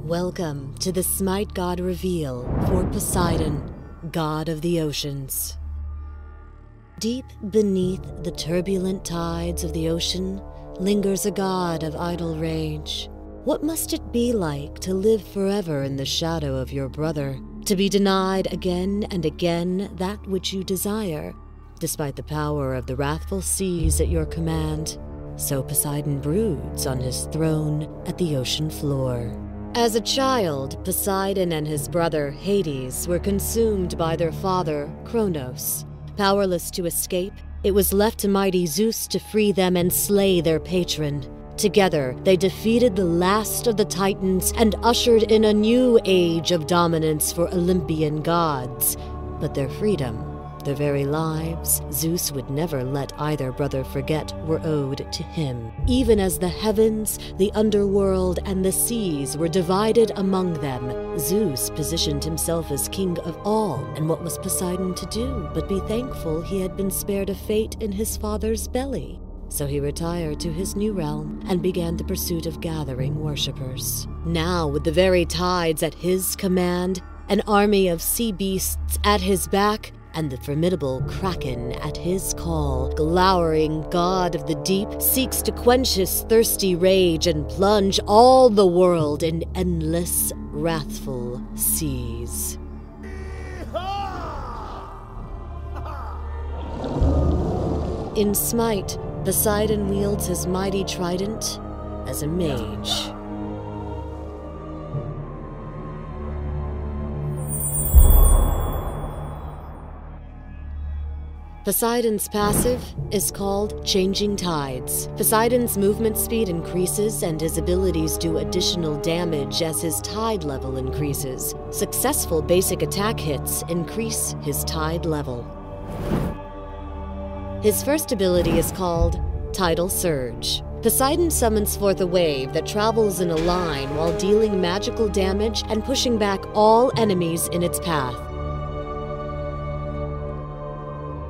Welcome to the SMITE God reveal for Poseidon, god of the oceans. Deep beneath the turbulent tides of the ocean lingers a god of idle rage. What must it be like to live forever in the shadow of your brother, to be denied again and again that which you desire, despite the power of the wrathful seas at your command? So Poseidon broods on his throne at the ocean floor. As a child, Poseidon and his brother Hades were consumed by their father, Kronos. Powerless to escape, it was left to mighty Zeus to free them and slay their patron. Together, they defeated the last of the Titans and ushered in a new age of dominance for Olympian gods. But their freedom, their very lives, Zeus would never let either brother forget were owed to him. Even as the heavens, the underworld, and the seas were divided among them, Zeus positioned himself as king of all, and what was Poseidon to do but be thankful he had been spared a fate in his father's belly? So he retired to his new realm and began the pursuit of gathering worshippers. Now, with the very tides at his command, an army of sea beasts at his back, and the formidable Kraken at his call, glowering god of the deep seeks to quench his thirsty rage and plunge all the world in endless, wrathful seas. In SMITE, Poseidon wields his mighty trident as a mage. Poseidon's passive is called Changing Tides. Poseidon's movement speed increases and his abilities do additional damage as his tide level increases. Successful basic attack hits increase his tide level. His first ability is called Tidal Surge. Poseidon summons forth a wave that travels in a line while dealing magical damage and pushing back all enemies in its path.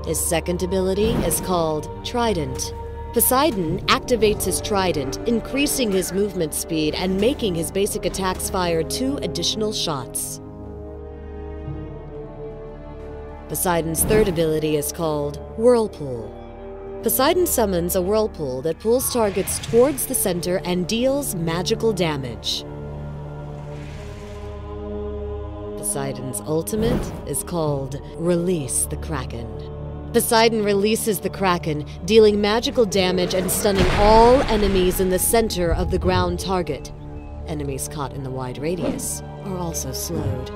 His second ability is called Trident. Poseidon activates his trident, increasing his movement speed and making his basic attacks fire 2 additional shots. Poseidon's third ability is called Whirlpool. Poseidon summons a whirlpool that pulls targets towards the center and deals magical damage. Poseidon's ultimate is called Release the Kraken. Poseidon releases the Kraken, dealing magical damage and stunning all enemies in the center of the ground target. Enemies caught in the wide radius are also slowed.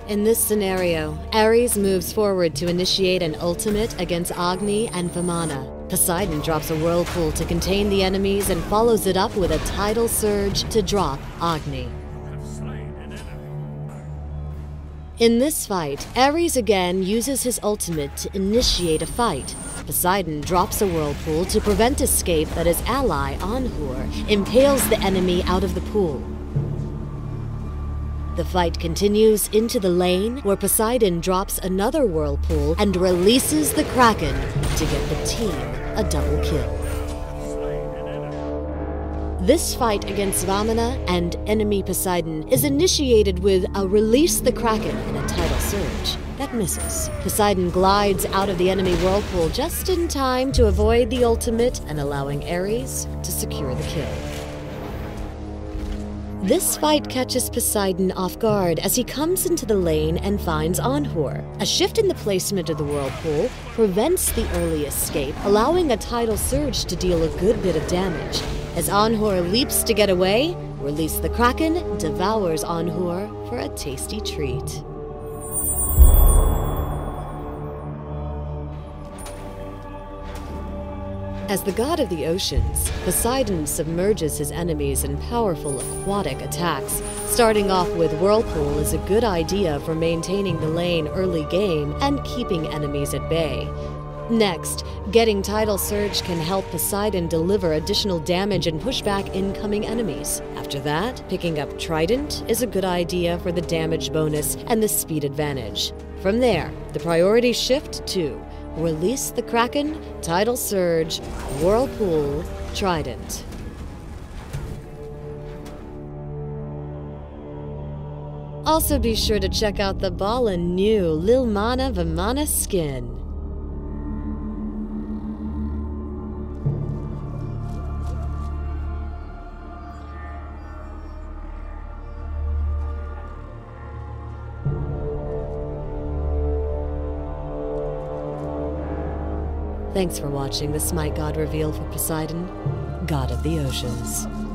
In this scenario, Ares moves forward to initiate an ultimate against Agni and Vamana. Poseidon drops a whirlpool to contain the enemies and follows it up with a tidal surge to drop Agni. In this fight, Ares again uses his ultimate to initiate a fight. Poseidon drops a whirlpool to prevent escape, but his ally, Anhur, impales the enemy out of the pool. The fight continues into the lane, where Poseidon drops another whirlpool and releases the Kraken to get the team a double kill. This fight against Vamana and enemy Poseidon is initiated with a Release the Kraken and a tidal surge that misses. Poseidon glides out of the enemy whirlpool just in time to avoid the ultimate and allowing Ares to secure the kill. This fight catches Poseidon off guard as he comes into the lane and finds Anhur. A shift in the placement of the whirlpool prevents the early escape, allowing a tidal surge to deal a good bit of damage. As Anhur leaps to get away, Release the Kraken devours Anhur for a tasty treat. As the god of the oceans, Poseidon submerges his enemies in powerful aquatic attacks. Starting off with Whirlpool is a good idea for maintaining the lane early game and keeping enemies at bay. Next, getting Tidal Surge can help Poseidon deliver additional damage and push back incoming enemies. After that, picking up Trident is a good idea for the damage bonus and the speed advantage. From there, the priorities shift to Release the Kraken, Tidal Surge, Whirlpool, Trident. Also be sure to check out the ballin' new Lil Mana Vimana skin. Thanks for watching the Smite God reveal for Poseidon, God of the Oceans.